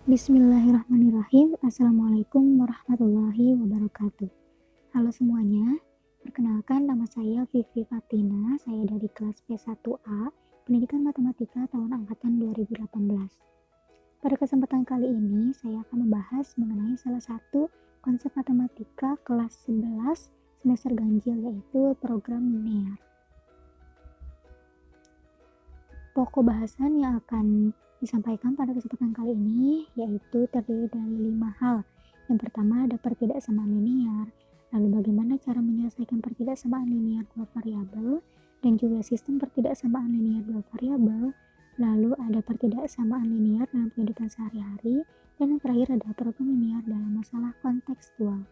Bismillahirrahmanirrahim. Assalamualaikum warahmatullahi wabarakatuh. Halo semuanya, perkenalkan nama saya Vivi Fatina. Saya dari kelas P1A, Pendidikan Matematika tahun angkatan 2018. Pada kesempatan kali ini, saya akan membahas mengenai salah satu konsep matematika kelas 11 semester ganjil, yaitu program linear. Pokok bahasan yang akan disampaikan pada kesempatan kali ini yaitu terdiri dari 5 hal. Yang pertama ada pertidaksamaan linear, lalu bagaimana cara menyelesaikan pertidaksamaan linear dua variabel, dan juga sistem pertidaksamaan linear dua variabel, lalu ada pertidaksamaan linear dalam kehidupan sehari-hari, dan yang terakhir ada program linear dalam masalah kontekstual.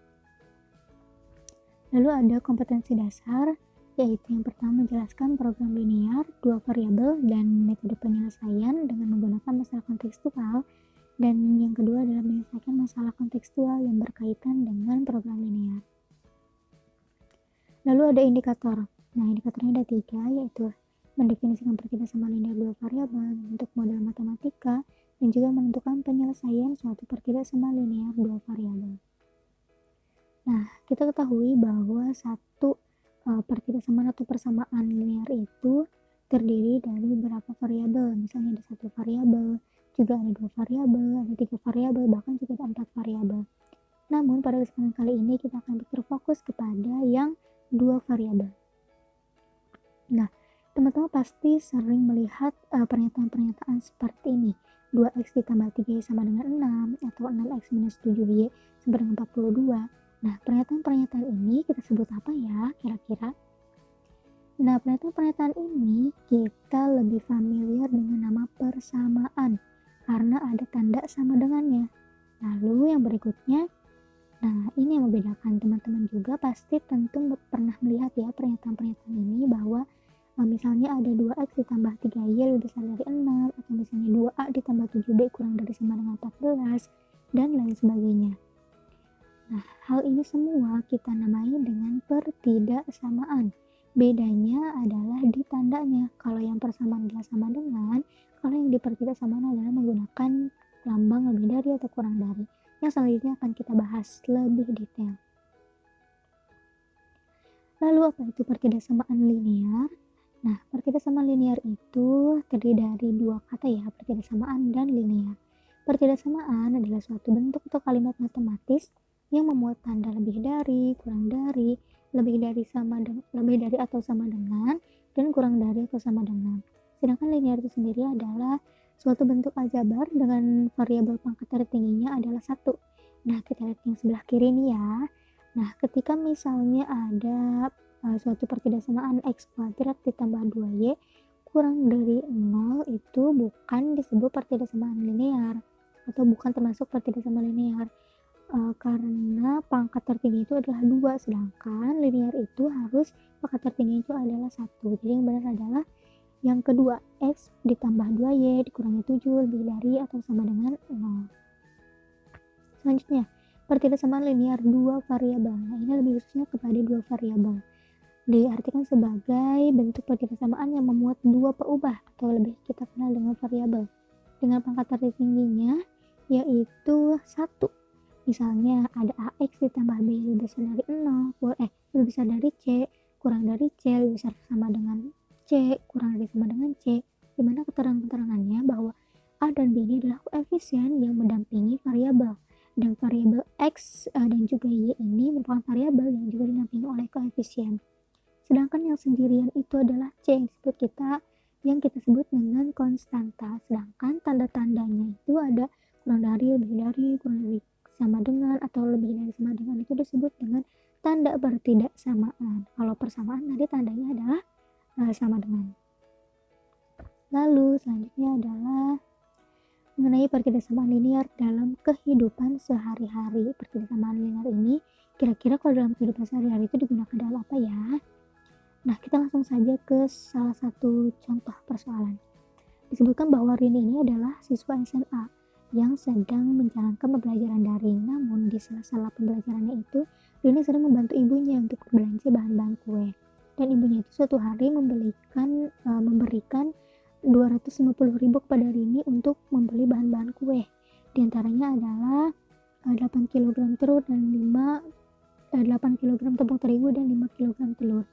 Lalu ada kompetensi dasar, yaitu yang pertama menjelaskan program linear, dua variabel, dan metode penyelesaian dengan menggunakan masalah kontekstual, dan yang kedua adalah menyelesaikan masalah kontekstual yang berkaitan dengan program linear. Lalu ada indikator. Nah, indikatornya ada 3, yaitu mendefinisikan pertidaksamaan linear dua variabel untuk model matematika, dan juga menentukan penyelesaian suatu pertidaksamaan linear dua variabel. Nah, kita ketahui bahwa satu pertidaksamaan atau persamaan linear itu terdiri dari beberapa variabel. Misalnya ada satu variabel, juga ada dua variabel, ada 3 variabel, bahkan juga ada 4 variabel. Namun pada kesempatan kali ini kita akan berfokus kepada yang 2 variabel. Nah, teman-teman pasti sering melihat pernyataan-pernyataan seperti ini. 2x ditambah 3y sama dengan 6, atau 6x minus 7y sama dengan 42. Nah, pernyataan-pernyataan ini kita sebut apa ya kira-kira? Nah, pernyataan-pernyataan ini kita lebih familiar dengan nama persamaan karena ada tanda sama dengannya. Lalu yang berikutnya, nah ini yang membedakan. Teman-teman juga pasti tentu pernah melihat ya pernyataan-pernyataan ini bahwa misalnya ada 2x ditambah 3y lebih besar dari 6, atau misalnya 2a ditambah 7b kurang dari sama dengan 14, dan lain sebagainya. Nah, hal ini semua kita namai dengan pertidaksamaan. Bedanya adalah di tandanya. Kalau yang persamaan adalah sama dengan, kalau yang di pertidaksamaan adalah menggunakan lambang lebih dari atau kurang dari. Yang selanjutnya akan kita bahas lebih detail. Lalu apa itu pertidaksamaan linear? Nah, pertidaksamaan linear itu terdiri dari 2 kata ya, pertidaksamaan dan linear. Pertidaksamaan adalah suatu bentuk atau kalimat matematis yang memuat tanda lebih dari, kurang dari, lebih dari atau sama dengan, dan kurang dari atau sama dengan. Sedangkan linear itu sendiri adalah suatu bentuk aljabar dengan variabel pangkat tertingginya adalah 1. Nah, kita lihat yang sebelah kiri nih ya. Nah, ketika misalnya ada suatu pertidaksamaan x kuadrat ditambah 2y kurang dari 0, itu bukan disebut pertidaksamaan linear atau bukan termasuk pertidaksamaan linear. Karena pangkat tertinggi itu adalah 2, sedangkan linear itu harus pangkat tertinggi itu adalah 1. Jadi yang benar adalah yang kedua, x ditambah 2y dikurangi 7 lebih dari atau sama dengan 0. Selanjutnya, pertidaksamaan linear dua variabel. Nah, ini lebih khususnya kepada 2 variabel. Diartikan sebagai bentuk pertidaksamaan yang memuat 2 peubah atau lebih kita kenal dengan variabel dengan pangkat tertingginya yaitu 1. Misalnya ada ax ditambah b lebih besar dari 0, lebih besar dari c, kurang dari c, lebih besar sama dengan c, kurang dari sama dengan c, di mana keterangan-keterangannya bahwa a dan b ini adalah koefisien yang mendampingi variabel, dan variabel x dan juga y ini merupakan variabel yang juga didampingi oleh koefisien. Sedangkan yang sendirian itu adalah c yang kita sebut dengan konstanta. Sedangkan tanda-tandanya itu ada kurang dari, lebih dari, kurang dari, sama dengan, atau lebih dari sama dengan, itu disebut dengan tanda pertidaksamaan. Kalau persamaan tadi tandanya adalah sama dengan. Lalu selanjutnya adalah mengenai pertidaksamaan linear dalam kehidupan sehari-hari. Pertidaksamaan linear ini kira-kira kalau dalam kehidupan sehari-hari itu digunakan dalam apa ya? Nah, kita langsung saja ke salah satu contoh persoalan. Disebutkan bahwa Rini ini adalah siswa SMA yang sedang menjalankan pembelajaran daring. Namun di sela-sela pembelajarannya itu, Rini sering membantu ibunya untuk berbelanja bahan-bahan kue. Dan ibunya itu suatu hari memberikan 250.000 kepada Rini untuk membeli bahan-bahan kue. Di antaranya adalah 8 kg telur dan 8 kg tepung terigu dan 5 kg telur.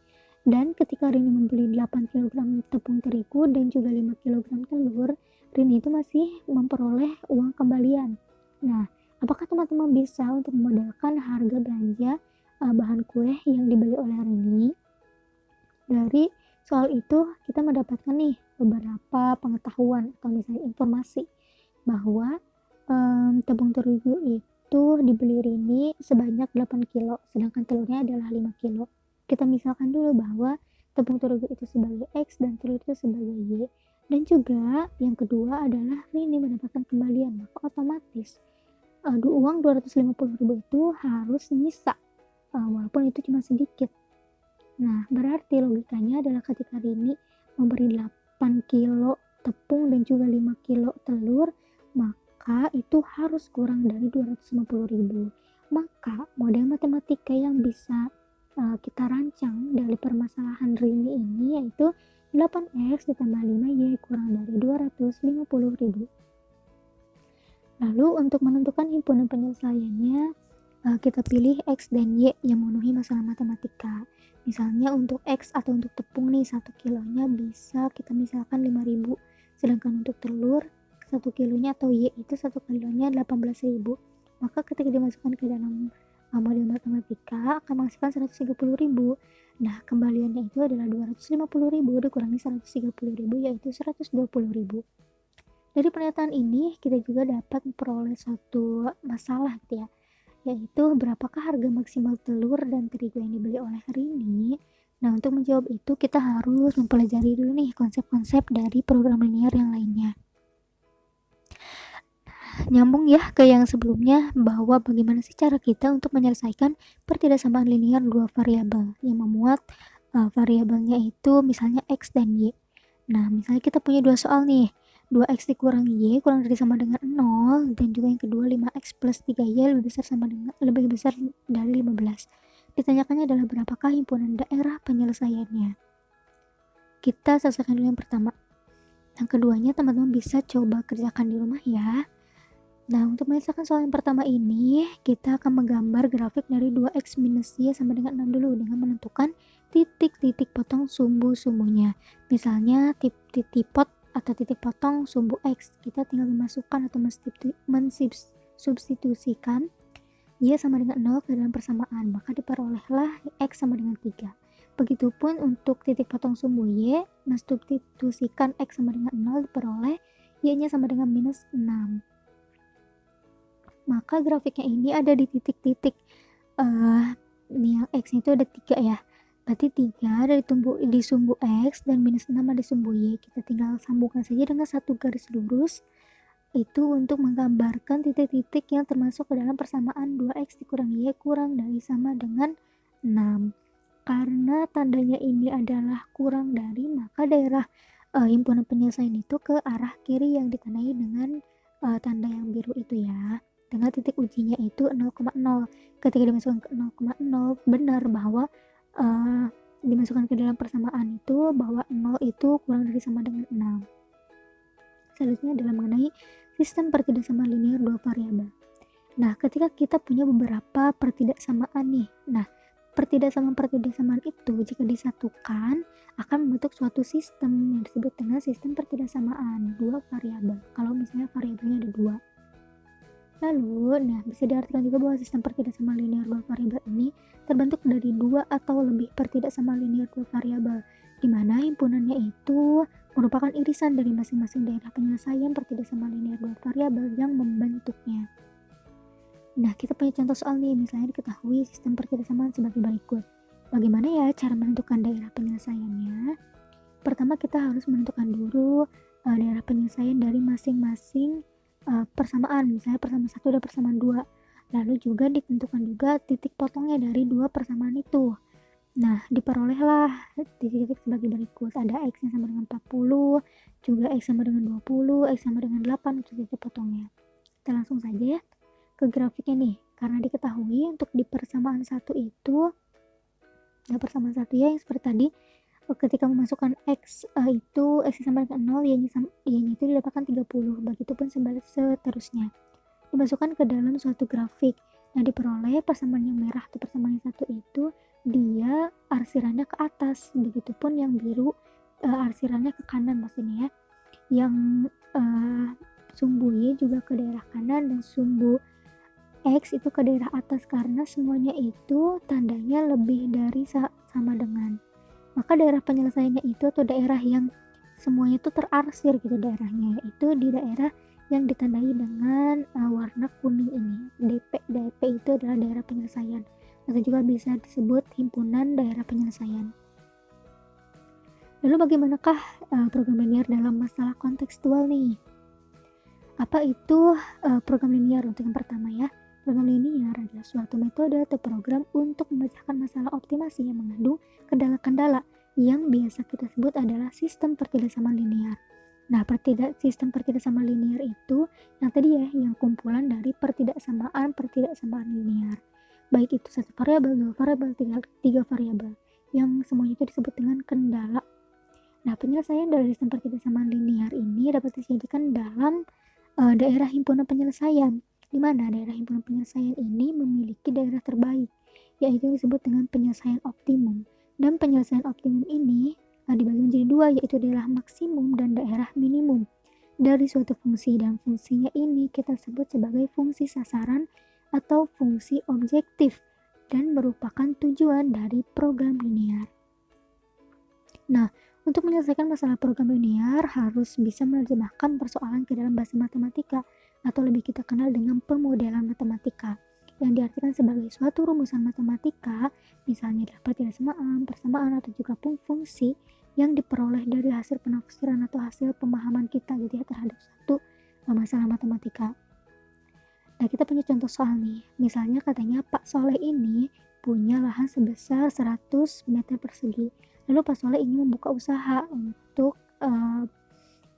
Dan ketika Rini membeli 8 kg tepung terigu dan juga 5 kg telur, Rini itu masih memperoleh uang kembalian. Nah, apakah teman-teman bisa untuk memodalkan harga belanja bahan kue yang dibeli oleh Rini? Dari soal itu kita mendapatkan nih beberapa pengetahuan atau misalnya informasi bahwa tepung terigu itu dibeli Rini sebanyak 8 kilo, sedangkan telurnya adalah 5 kilo. Kita misalkan dulu bahwa tepung terigu itu sebagai X dan telur itu sebagai Y. Dan juga yang kedua adalah Rini mendapatkan kembalian, maka otomatis uang 250.000 itu harus nyisa, walaupun itu cuma sedikit. Nah, berarti logikanya adalah ketika Rini memberi 8 kilo tepung dan juga 5 kilo telur, maka itu harus kurang dari 250.000. Maka model matematika yang bisa kita rancang dari permasalahan Rini ini yaitu 8X ditambah 5Y kurang dari 250.000. Lalu untuk menentukan himpunan penyelesaiannya, kita pilih X dan Y yang memenuhi masalah matematika. Misalnya untuk X atau untuk tepung nih 1 kilonya bisa kita misalkan 5.000, sedangkan untuk telur 1 kilonya atau Y itu 1 kilonya 18.000. Maka ketika dimasukkan ke dalam model matematika akan menghasilkan 130.000. Nah, kembaliannya itu adalah 250.000 dikurangi 130.000 yaitu 120.000. Dari pernyataan ini kita juga dapat memperoleh suatu masalah gitu ya, yaitu berapakah harga maksimal telur dan terigu yang dibeli oleh Rini. Nah, untuk menjawab itu kita harus mempelajari dulu nih konsep-konsep dari program linear yang lainnya. Nyambung ya ke yang sebelumnya bahwa bagaimana sih cara kita untuk menyelesaikan pertidaksamaan linear dua variabel yang memuat variabelnya itu misalnya X dan Y. Nah, misalnya kita punya dua soal nih, 2X dikurangi Y kurang dari sama dengan 0, dan juga yang kedua 5X plus 3Y lebih besar dari 15. Ditanyakannya adalah berapakah himpunan daerah penyelesaiannya. Kita selesaikan dulu yang pertama. Yang keduanya teman-teman bisa coba kerjakan di rumah ya. Nah, untuk menyelesaikan soal yang pertama ini, kita akan menggambar grafik dari 2X minus Y sama dengan 6 dulu dengan menentukan titik-titik potong sumbu-sumbunya. Misalnya titik pot atau titik potong sumbu X, kita tinggal memasukkan atau mensubstitusikan Y sama dengan 0 ke dalam persamaan, maka diperolehlah X sama dengan 3. Begitupun untuk titik potong sumbu Y, mensubstitusikan X sama dengan 0 diperoleh Y-nya sama dengan minus 6. Maka grafiknya ini ada di titik-titik yang X itu ada 3 ya, berarti 3 di sumbu X dan minus 6 ada di sumbu Y. Kita tinggal sambungkan saja dengan satu garis lurus itu untuk menggambarkan titik-titik yang termasuk ke dalam persamaan 2X dikurangi Y kurang dari sama dengan 6. Karena tandanya ini adalah kurang dari, maka daerah himpunan penyelesaian itu ke arah kiri yang ditandai dengan tanda yang biru itu ya, dengan titik ujinya itu 0,0. Ketika dimasukkan ke 0,0 benar bahwa dimasukkan ke dalam persamaan itu bahwa 0 itu kurang dari sama dengan 6. Selanjutnya adalah mengenai sistem pertidaksamaan linear dua variabel. Nah, ketika kita punya beberapa pertidaksamaan nih, nah pertidaksamaan itu jika disatukan akan membentuk suatu sistem yang disebut dengan sistem pertidaksamaan dua variabel. Kalau misalnya variabelnya ada 2. Lalu, bisa diartikan juga bahwa sistem pertidaksamaan linear dua variabel ini terbentuk dari 2 atau lebih pertidaksamaan linear dua variabel, di mana himpunannya itu merupakan irisan dari masing-masing daerah penyelesaian pertidaksamaan linear dua variabel yang membentuknya. Nah, kita punya contoh soal nih, misalnya diketahui sistem pertidaksamaan sebagai berikut. Bagaimana ya cara menentukan daerah penyelesaiannya? Pertama, kita harus menentukan dulu daerah penyelesaian dari masing-masing persamaan, misalnya persamaan 1 dan persamaan 2. Lalu juga ditentukan juga titik potongnya dari 2 persamaan itu. Nah, diperolehlah titik-titik sebagai berikut. Ada X yang sama dengan 40, juga X sama dengan 20, X sama dengan 8 untuk titik potongnya. Kita langsung saja ya ke grafiknya nih. Karena diketahui untuk di persamaan 1 itu, persamaan 1 ya yang seperti tadi, ketika memasukkan X itu X sama dengan 0, Y-nya itu didapatkan 30, begitupun seterusnya. dimasukkan ke dalam suatu grafik. Nah, diperoleh persamaan yang merah atau persamaan yang satu itu dia arsirannya ke atas, begitupun yang biru arsirannya ke kanan maksudnya ya. Yang sumbu Y juga ke daerah kanan dan sumbu X itu ke daerah atas, karena semuanya itu tandanya lebih dari sama dengan. Maka daerah penyelesaiannya itu atau daerah yang semuanya itu terarsir gitu daerahnya, itu di daerah yang ditandai dengan warna kuning ini, DP. DP itu adalah daerah penyelesaian atau juga bisa disebut himpunan daerah penyelesaian. Lalu bagaimanakah program linear dalam masalah kontekstual nih? Apa itu program linear? Untuk yang pertama ya, program linear adalah suatu metode atau program untuk memecahkan masalah optimasi yang mengandung kendala-kendala yang biasa kita sebut adalah sistem pertidaksamaan linear. Nah, sistem pertidaksamaan linear itu yang tadi ya, yang kumpulan dari pertidaksamaan linear. Baik itu satu variabel, dua variabel, tiga variabel, yang semuanya itu disebut dengan kendala. Nah, penyelesaian dari sistem pertidaksamaan linear ini dapat disajikan dalam daerah himpunan penyelesaian, di mana daerah himpunan penyelesaian ini memiliki daerah terbaik, yaitu disebut dengan penyelesaian optimum. Dan penyelesaian optimum ini dibagi menjadi dua, yaitu daerah maksimum dan daerah minimum dari suatu fungsi, dan fungsinya ini kita sebut sebagai fungsi sasaran atau fungsi objektif dan merupakan tujuan dari program linear. Nah, untuk menyelesaikan masalah program linear harus bisa menerjemahkan persoalan ke dalam bahasa matematika atau lebih kita kenal dengan pemodelan matematika, yang diartikan sebagai suatu rumusan matematika, misalnya adalah pertidaksamaan, persamaan, atau juga fungsi yang diperoleh dari hasil penafsiran atau hasil pemahaman kita gitu ya terhadap suatu masalah matematika. Nah, kita punya contoh soal nih. Misalnya katanya Pak Soleh ini punya lahan sebesar 100 meter persegi. Lalu Pak Soleh ingin membuka usaha untuk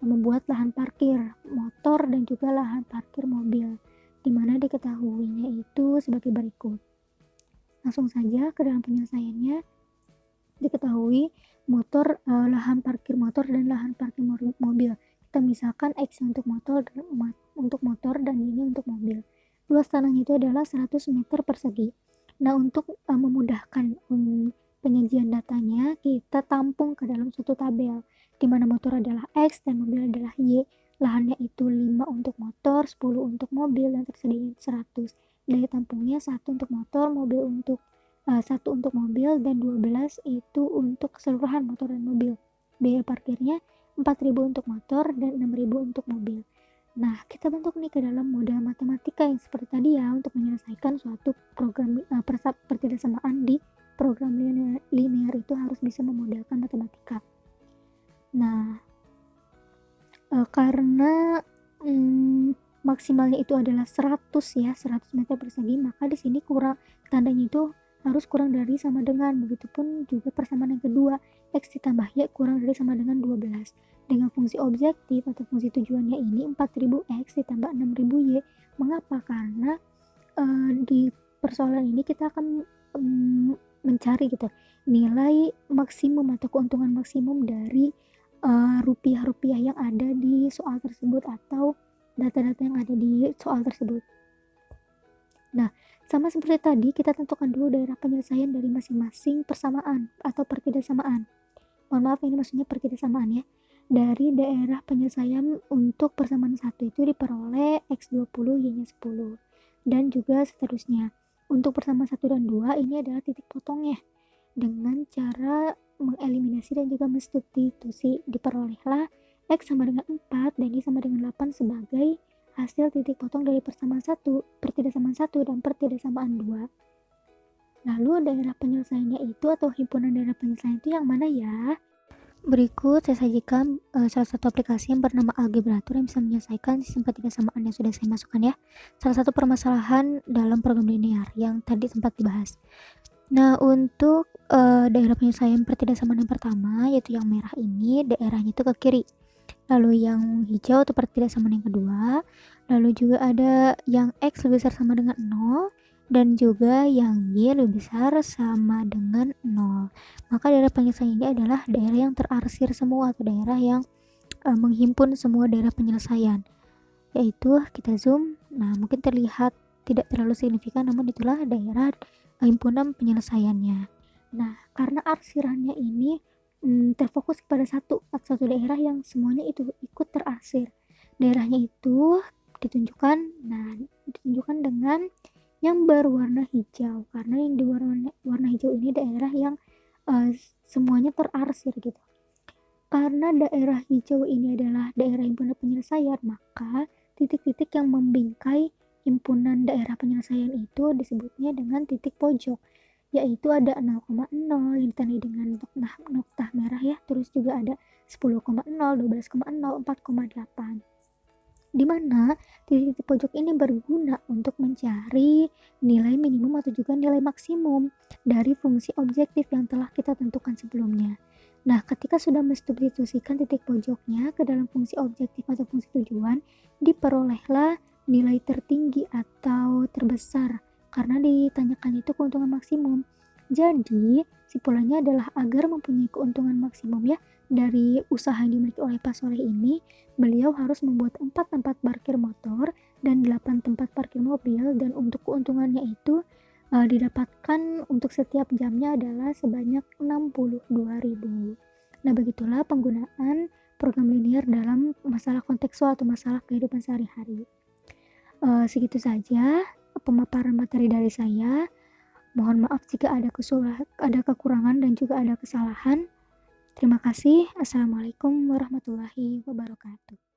membuat lahan parkir motor dan juga lahan parkir mobil, di mana diketahuinya itu sebagai berikut. Langsung saja ke dalam penyelesaiannya. Diketahui lahan parkir motor dan lahan parkir mobil. Kita misalkan X untuk motor dan Y untuk mobil. Luas tanahnya itu adalah 100 meter persegi. Nah, untuk memudahkan penyajian datanya, kita tampung ke dalam suatu tabel, di mana motor adalah X dan mobil adalah Y. Lahannya itu 5 untuk motor, 10 untuk mobil, dan tersedia 100. Daya tampungnya 1 untuk motor, 1 untuk mobil, dan 12 itu untuk keseluruhan motor dan mobil. Biaya parkirnya 4.000 untuk motor dan 6.000 untuk mobil. Nah, kita bentuk nih ke dalam model matematika yang seperti tadi ya, untuk menyelesaikan suatu program pertidaksamaan di program linear itu harus bisa memodelkan matematika. Nah, karena maksimalnya itu adalah 100 meter persegi, maka di sini tandanya itu harus kurang dari sama dengan. Begitupun juga persamaan yang kedua, X ditambah Y kurang dari sama dengan 12. Dengan fungsi objektif atau fungsi tujuannya ini 4000X ditambah 6000Y. Mengapa? Karena di persoalan ini kita akan mencari gitu nilai maksimum atau keuntungan maksimum dari rupiah-rupiah yang ada di soal tersebut atau data-data yang ada di soal tersebut. Nah, sama seperti tadi, kita tentukan dulu daerah penyelesaian dari masing-masing persamaan atau pertidaksamaan. Mohon maaf, ini maksudnya pertidaksamaan ya. Dari daerah penyelesaian untuk persamaan 1 itu diperoleh X20, Y-nya 10. Dan juga seterusnya. Untuk persamaan 1 dan 2 ini adalah titik potongnya. Dengan cara mengeliminasi dan juga mensubstitusi, diperolehlah X sama dengan 4 dan Y sama dengan 8 sebagai hasil titik potong dari persamaan 1, pertidaksamaan 1 dan pertidaksamaan 2. Lalu daerah penyelesaiannya itu atau himpunan daerah penyelesaian itu yang mana ya? Berikut saya sajikan salah satu aplikasi yang bernama Algebrator yang bisa menyelesaikan sistem pertidaksamaan yang sudah saya masukkan ya. Salah satu permasalahan dalam program linear yang tadi sempat dibahas. Nah, untuk daerah penyelesaian pertidaksamaan yang pertama, yaitu yang merah ini, daerahnya itu ke kiri. Lalu yang hijau itu pertidaksamaan yang kedua. Lalu juga ada yang X lebih besar sama dengan 0. Dan juga yang Y lebih besar sama dengan 0. Maka daerah penyelesaian ini adalah daerah yang terarsir semua atau daerah yang menghimpun semua daerah penyelesaian. yaitu kita zoom. Nah, mungkin terlihat tidak terlalu signifikan, namun itulah daerah himpunan penyelesaiannya. Nah, karena arsirannya ini terfokus pada satu daerah yang semuanya itu ikut terarsir. Daerahnya itu ditunjukkan, nah ditunjukkan dengan yang berwarna hijau, karena yang di warna hijau ini daerah yang semuanya terarsir gitu. Karena daerah hijau ini adalah daerah himpunan penyelesaian, maka titik-titik yang membingkai himpunan daerah penyelesaian itu disebutnya dengan titik pojok, yaitu ada 0,0 yang ditandai dengan noktah merah ya, terus juga ada 10,0, 12,0, 4,8. Di mana titik-titik pojok ini berguna untuk mencari nilai minimum atau juga nilai maksimum dari fungsi objektif yang telah kita tentukan sebelumnya. Nah, ketika sudah mensubstitusikan titik pojoknya ke dalam fungsi objektif atau fungsi tujuan, diperolehlah nilai tertinggi atau terbesar karena ditanyakan itu keuntungan maksimum. Jadi, simpulannya adalah agar mempunyai keuntungan maksimum ya dari usaha yang dimiliki oleh Pak Soleh ini, beliau harus membuat 4 tempat parkir motor dan 8 tempat parkir mobil, dan untuk keuntungannya itu didapatkan untuk setiap jamnya adalah sebanyak 62.000. Nah, begitulah penggunaan program linear dalam masalah kontekstual atau masalah kehidupan sehari-hari. Segitu saja pemaparan materi dari saya. Mohon maaf jika ada kekurangan dan juga ada kesalahan. Terima kasih. Assalamualaikum warahmatullahi wabarakatuh.